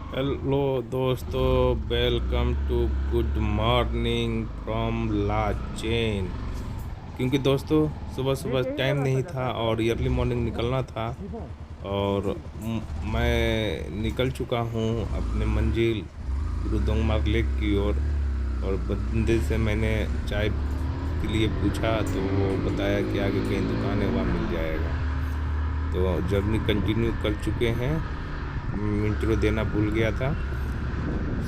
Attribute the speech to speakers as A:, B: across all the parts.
A: Hello दोस्तों, welcome to good morning from Lachen. क्योंकि दोस्तों सुबह सुबह टाइम नहीं था और अर्ली मॉर्निंग निकलना था और मैं निकल चुका हूँ अपने मंजिल गुरुदोंगमार्ग लेक की ओर। और बंदे से मैंने चाय के लिए पूछा तो वो बताया कि आगे कहीं दुकान है, वहाँ मिल जाएगा। तो जर्नी कंटिन्यू कर चुके हैं। इंट्रो देना भूल गया था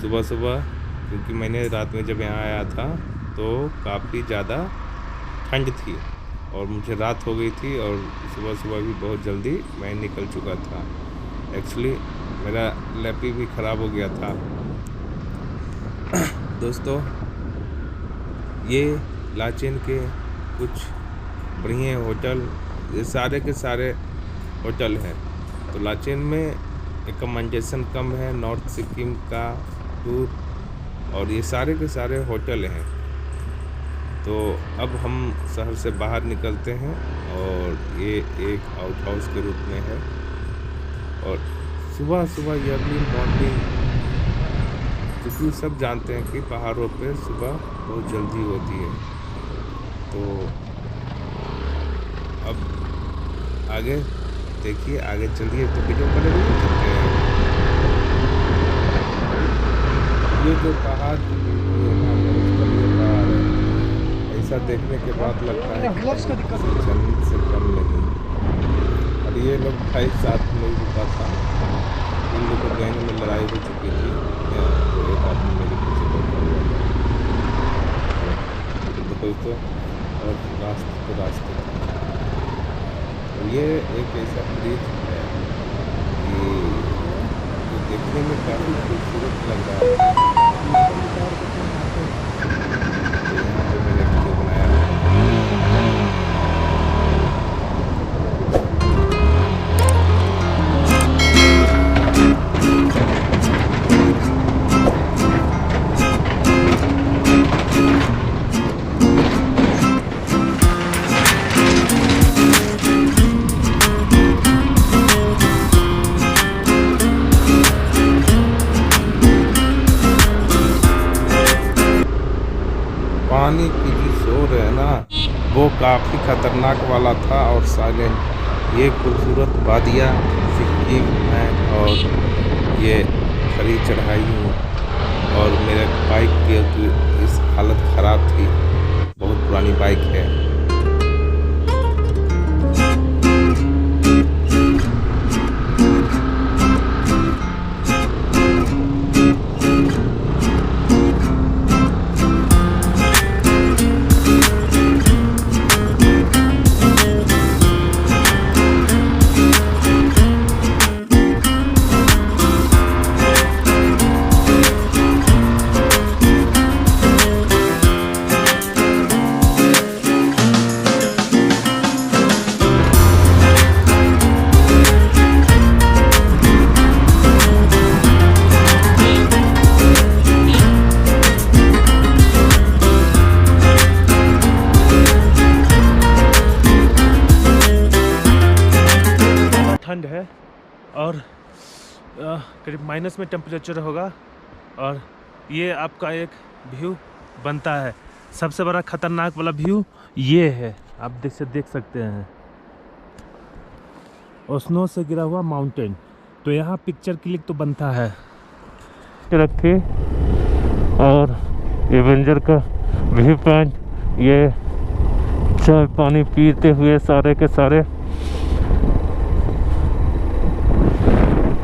A: सुबह सुबह, क्योंकि मैंने रात में जब यहाँ आया था तो काफ़ी ज़्यादा ठंड थी और मुझे रात हो गई थी और सुबह सुबह भी बहुत जल्दी मैं निकल चुका था। एक्चुअली मेरा लैपी भी ख़राब हो गया था। दोस्तों, ये लाचेन के कुछ बढ़िया होटल, ये सारे के सारे होटल हैं। तो लाचेन में एकमेंडेशन कम है, नॉर्थ सिक्किम का टूर, और ये सारे के सारे होटल हैं। तो अब हम शहर से बाहर निकलते हैं और ये एक आउट हाउस के रूप में है। और सुबह सुबह अर्ली मॉर्निंग, क्योंकि सब जानते हैं कि पहाड़ों पे सुबह बहुत जल्दी होती है। तो अब आगे देखिए, आगे चलिए तो वीडियो बने हुए चलते हैं। ये जो पहाड़ की beauty है ना, बहुत बढ़िया पहाड़ है। ऐसा देखने के बाद लगता है कि जन्नत से कम नहीं। और ये लोग भाई साथ में ही रुका था, इन लोगों के गैंग में लड़ाई हो चुकी थी तो एक आदमी मेरे पीछे बैठा हुआ था। तो दोस्तों, और रास्ते ये एक ऐसा ब्रिज है कि जो देखने में काफ़ी खूबसूरत लग रहा है। तो यहाँ पे मैंने वीडियो बनाया है। पानी की जो शोर है ना, वो काफ़ी खतरनाक वाला था और साइलेंट। ये खूबसूरत वादियाँ सिक्किम में, और ये खड़ी चढ़ाई हूँ। और मेरे बाइक की इस हालत ख़राब थी, बहुत पुरानी बाइक है।
B: ठंड है और करीब माइनस में टेम्परेचर होगा। और ये आपका एक व्यू बनता है। सबसे बड़ा खतरनाक वाला व्यू ये है, आप देख सकते हैं, और स्नो से गिरा हुआ माउंटेन। तो यहाँ पिक्चर क्लिक तो बनता है। रखे और एवेंजर का व्यू पॉइंट, ये चाय पानी पीते हुए सारे के सारे,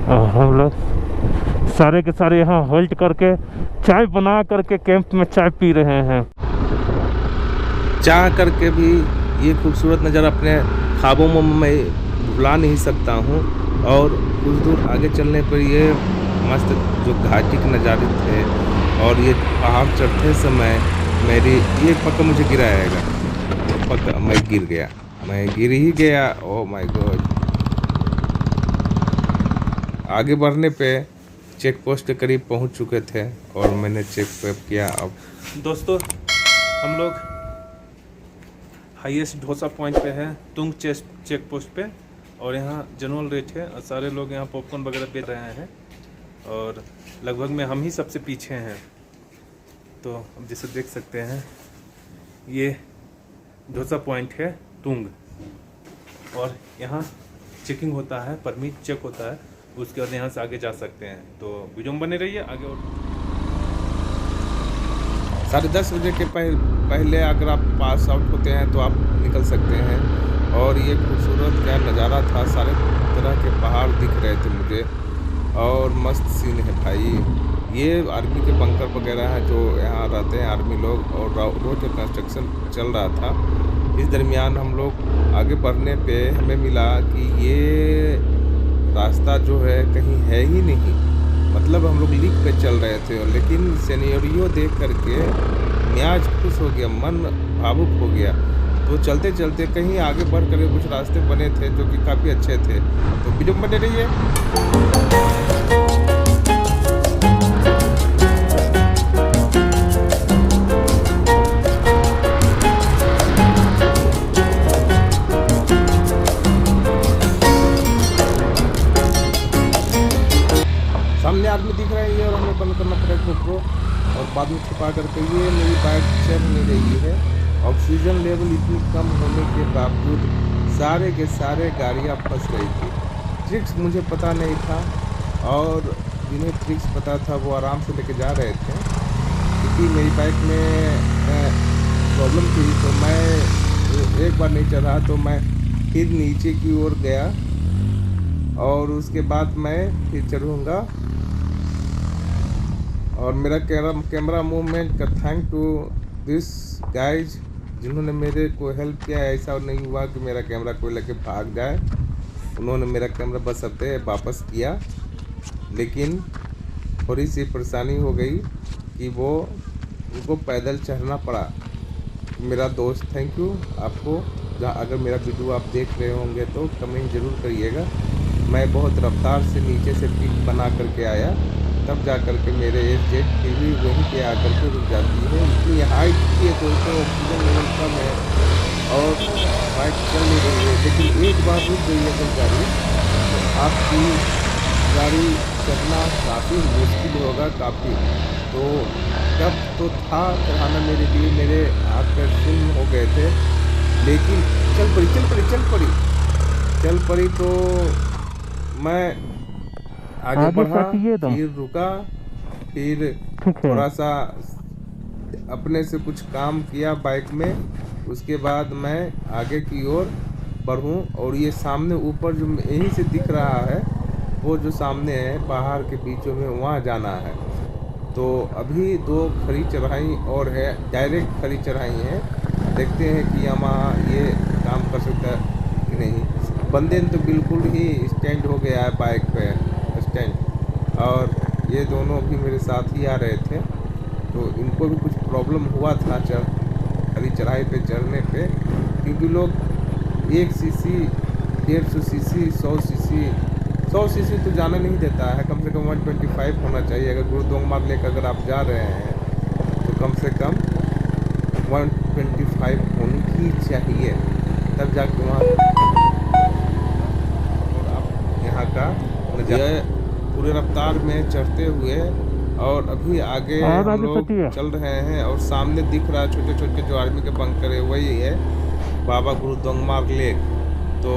B: और हम लोग सारे के सारे यहाँ होल्ड करके चाय बना करके कैंप में चाय पी रहे हैं।
A: चाह करके भी ये खूबसूरत नज़ारा अपने ख्वाबों में मैं भुला नहीं सकता हूँ। और कुछ दूर आगे चलने पर ये मस्त जो घाटी के नज़ारे थे, और ये पहाड़ चढ़ते समय मेरी ये पक्का मुझे गिराएगा, पक्का मैं गिर ही गया। Oh my God. आगे बढ़ने पे चेक पोस्ट के करीब पहुंच चुके थे और मैंने चेक पे किया। अब
B: दोस्तों, हम लोग हाईएस्ट ढोसा पॉइंट पे है, तुंग चेक पोस्ट पे, और यहाँ जनरल रेट है और सारे लोग यहाँ पॉपकॉर्न वगैरह बेच रहे हैं।
A: और लगभग में हम ही सबसे पीछे हैं। तो अब जैसे देख सकते हैं ये ढोसा पॉइंट है तुंग, और यहाँ चेकिंग होता है, परमिट चेक होता है, उसके बाद यहाँ से आगे जा सकते हैं। तो वीडियो में बने रहिए आगे। और 10:30 बजे के पहले अगर आप पास आउट होते हैं तो आप निकल सकते हैं। और ये खूबसूरत क्या नज़ारा था, सारे तरह के पहाड़ दिख रहे थे मुझे, और मस्त सीन है भाई। ये आर्मी के बंकर वगैरह हैं जो यहाँ रहते हैं आर्मी लोग, और रोड का कंस्ट्रक्शन चल रहा था। इस दरमियान हम लोग आगे बढ़ने पे हमें मिला कि ये रास्ता जो है कहीं है ही नहीं, मतलब हम लोग लीक पे चल रहे थे। लेकिन सिनेरियो देख करके मियाज खुश हो गया, मन भावुक हो गया। तो चलते चलते कहीं आगे बढ़ कर कुछ रास्ते बने थे जो कि काफ़ी अच्छे थे। तो वीडियो में बने रहिए। सामने आदमी दिख रहा है ये, और हमें बंद करना पड़ेगा GoPro, और बाद में छुपा करके। ये मेरी बाइक चल नहीं रही है। ऑक्सीजन लेवल इतनी कम होने के बावजूद सारे के सारे गाड़ियाँ फंस रही थी। ट्रिक्स मुझे पता नहीं था, और जिन्हें ट्रिक्स पता था वो आराम से लेके जा रहे थे। क्योंकि मेरी बाइक में प्रॉब्लम थी, तो मैं एक बार नहीं चढ़ा, तो मैं फिर नीचे की ओर गया, और उसके बाद मैं फिर चढ़ूँगा। और मेरा कैमरा मूवमेंट का थैंक टू दिस गाइज जिन्होंने मेरे को हेल्प किया। ऐसा नहीं हुआ कि मेरा कैमरा कोई लेके भाग जाए, उन्होंने मेरा कैमरा बस हफ्ते वापस किया। लेकिन थोड़ी सी परेशानी हो गई कि वो उनको पैदल चढ़ना पड़ा। मेरा दोस्त थैंक यू आपको। अगर मेरा वीडियो आप देख रहे होंगे तो कमेंट ज़रूर करिएगा। मैं बहुत रफ्तार से नीचे से पिक बना करके आया, तब जा कर के मेरे जेट की भी वहीं पे आकर के रुक जाती है। इतनी हाइट की है तो ऑक्सीजन लेवल कम है और बाइक चल नहीं रही है। लेकिन एक बार रुक गई है जब गाड़ी, तो आपकी गाड़ी चढ़ना काफ़ी मुश्किल होगा, काफ़ी। तो तब तो था चढ़ाना मेरे लिए, मेरे हाथ पैर सुन्न हो गए थे। लेकिन चल पड़ी तो मैं आगे बढ़ा, फिर रुका, फिर थोड़ा सा अपने से कुछ काम किया बाइक में। उसके बाद मैं आगे की ओर बढ़ूं। और ये सामने ऊपर जो यहीं से दिख रहा है, वो जो सामने है पहाड़ के बीचों में, वहाँ जाना है। तो अभी 2 खड़ी चढ़ाई और है, डायरेक्ट खड़ी चढ़ाई है। देखते हैं कि यहाँ ये काम कर सकता है कि नहीं। बंदे तो बिल्कुल ही स्टैंड हो गया है बाइक पे स्टैंड, और ये दोनों भी मेरे साथ ही आ रहे थे। तो इनको भी कुछ प्रॉब्लम हुआ था खड़ी चढ़ाई पे चढ़ने पे, क्योंकि लोग 1 सीसी 150 सीसी 100 सीसी तो जाना नहीं देता है। कम से कम 125 होना चाहिए। अगर गुरुद्वारा लेकर अगर आप जा रहे हैं तो कम से कम 125 होनी ही चाहिए, तब जाके वहाँ और आप यहाँ का पूरे रफ्तार में चढ़ते हुए। और अभी आगे हम लोग चल रहे हैं, और सामने दिख रहा है छोटे छोटे जो आर्मी के बंकर है, वही है बाबा गुरुद्वारा लेक। तो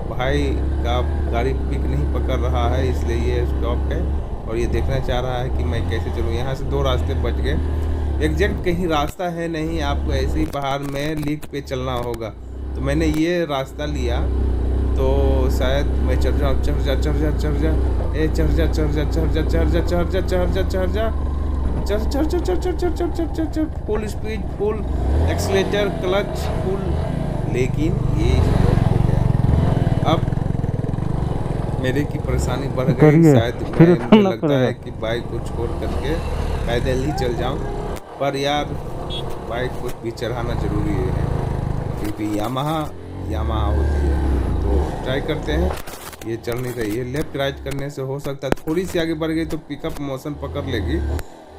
A: भाई का गाड़ी पिक नहीं पकड़ रहा है, इसलिए ये स्टॉप है और ये देखना चाह रहा है कि मैं कैसे चलूँ। यहाँ से 2 रास्ते बच गए। एग्जैक्ट कहीं रास्ता है नहीं, आपको ऐसे ही पहाड़ में लीक पे चलना होगा। तो मैंने ये रास्ता लिया, तो शायद मैं चढ़ जा full speed, full accelerator, clutch full. लेकिन ये हो गया। अब मेरे की परेशानी बढ़ गई। शायद मुझे लगता है कि बाइक को छोड़ करके पैदल ही चल जाऊं, पर यार बाइक को भी चढ़ाना ज़रूरी है, क्योंकि यामाहा होती है। तो ट्राई करते हैं। ये चल नहीं रही है। लेफ्ट राइट करने से हो सकता है थोड़ी सी आगे बढ़ गई तो पिकअप मोशन पकड़ लेगी।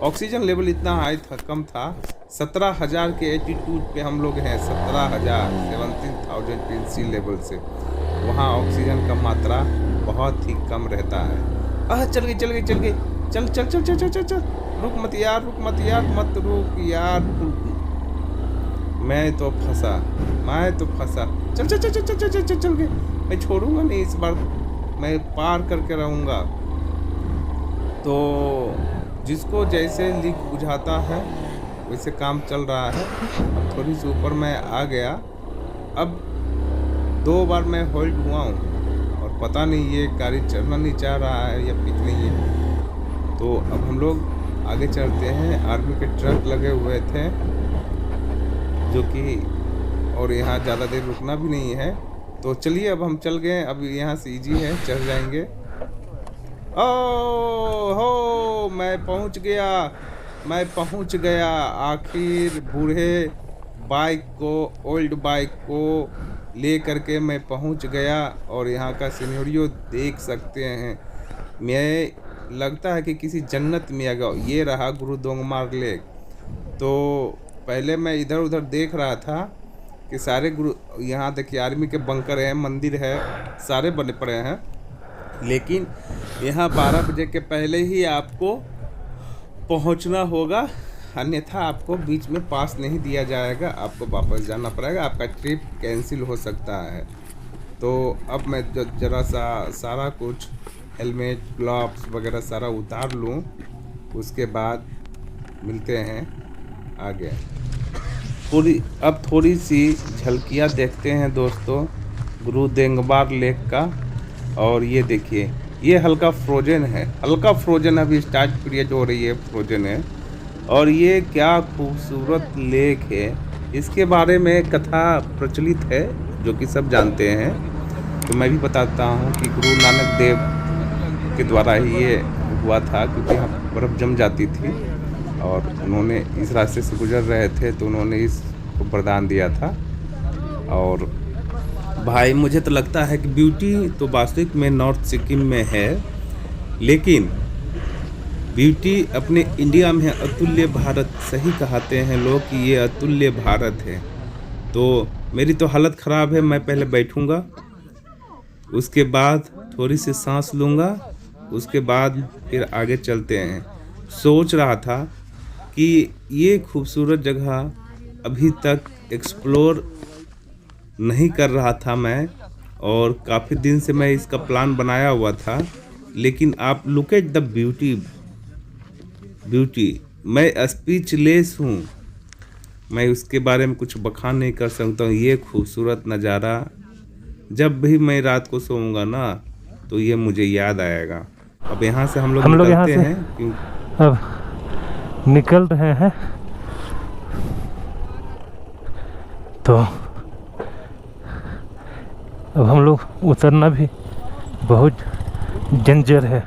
A: ऑक्सीजन लेवल इतना हाई था, कम था। 17,000 के एल्टीट्यूड पे हम लोग हैं। 17,000 17,000 फीट सी लेवल से वहाँ ऑक्सीजन का मात्रा बहुत ही कम रहता है। चल गई चल चल चल चल चल चल चल, रुक मत यार, रुक मत यार, मत रुक यार, मैं तो फंसा, मैं तो फंसा। चल चल चल चल चल चल चल चल के, मैं छोड़ूंगा नहीं इस बार, मैं पार करके रहूँगा। तो जिसको जैसे लीक बुझाता है वैसे काम चल रहा है। अब थोड़ी सी ऊपर मैं आ गया। अब 2 बार मैं होल्ड हुआ हूँ और पता नहीं ये गाड़ी चलना नहीं चाह रहा है या पिक नहीं है। तो अब हम लोग आगे चलते हैं। आर्मी के ट्रक लगे हुए थे जो कि, और यहाँ ज़्यादा देर रुकना भी नहीं है। तो चलिए अब हम चल गए। अब यहाँ से इजी है, चढ़ जाएंगे। ओ हो, मैं पहुँच गया, मैं पहुँच गया आखिर। बूढ़े बाइक को, ओल्ड बाइक को ले करके मैं पहुँच गया और यहाँ का सिनेरियो देख सकते हैं। मैं लगता है कि किसी जन्नत में आ गया। ये रहा गुरु दोंगमार लेक। तो पहले मैं इधर उधर देख रहा था कि सारे गुरु, यहाँ देखिए आर्मी के बंकर हैं, मंदिर है, सारे बने पड़े हैं। लेकिन यहाँ 12 बजे के पहले ही आपको पहुँचना होगा, अन्यथा आपको बीच में पास नहीं दिया जाएगा, आपको वापस जाना पड़ेगा, आपका ट्रिप कैंसिल हो सकता है। तो अब मैं ज़रा सा सारा कुछ हेलमेट, ग्लव्स वगैरह सारा उतार लूँ, उसके बाद मिलते हैं आगे। अब थोड़ी सी झलकियाँ देखते हैं दोस्तों गुरु दोंगमार लेक का। और ये देखिए, ये हल्का फ्रोजन है, हल्का फ्रोजन, अभी स्टार्ट पीरियड हो रही है, फ्रोजन है। और ये क्या खूबसूरत लेक है, इसके बारे में कथा प्रचलित है जो कि सब जानते हैं। तो मैं भी बताता हूँ कि गुरु नानक देव के द्वारा ही ये हुआ था, क्योंकि यहाँ बर्फ़ जम जाती थी और उन्होंने इस रास्ते से गुजर रहे थे तो उन्होंने इसको वरदान दिया था। और भाई मुझे तो लगता है कि ब्यूटी तो वास्तविक में नॉर्थ सिक्किम में है, लेकिन ब्यूटी अपने इंडिया में है। अतुल्य भारत, सही कहते हैं लोग कि ये अतुल्य भारत है। तो मेरी तो हालत ख़राब है, मैं पहले बैठूंगा, उसके बाद थोड़ी सी सांस लूँगा, उसके बाद फिर आगे चलते हैं। सोच रहा था कि ये खूबसूरत जगह अभी तक एक्सप्लोर नहीं कर रहा था मैं, और काफ़ी दिन से मैं इसका प्लान बनाया हुआ था। लेकिन आप लुक एट द ब्यूटी, मैं स्पीचलेस हूँ, मैं उसके बारे में कुछ बखान नहीं कर सकता हूँ। ये खूबसूरत नज़ारा जब भी मैं रात को सोऊंगा ना तो ये मुझे याद आएगा। अब यहाँ से हम लोग निकलते हैं।
B: अब निकल रहे हैं तो अब हम लोग उतरना भी बहुत डेंजर है।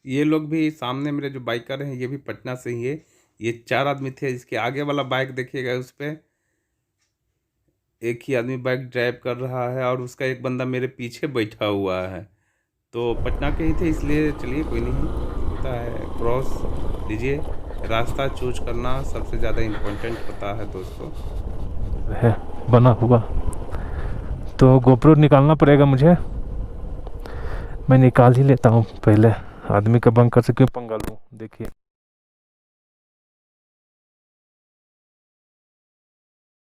A: ये लोग भी सामने मेरे जो बाइकर हैं ये भी पटना से ही है। ये 4 आदमी थे। इसके आगे वाला बाइक देखिएगा, उस पर एक ही आदमी बाइक ड्राइव कर रहा है और उसका एक बंदा मेरे पीछे बैठा हुआ है। तो पटना के ही थे, इसलिए चलिए कोई नहीं, होता है, क्रॉस लीजिए। रास्ता चूज करना सबसे ज़्यादा इम्पोर्टेंट होता है दोस्तों।
B: है बना हुआ, तो गोप्रो निकालना पड़ेगा मुझे। मैं निकाल ही लेता हूँ पहले, आदमी का बंकर से क्यों पंगा लूँ। देखिए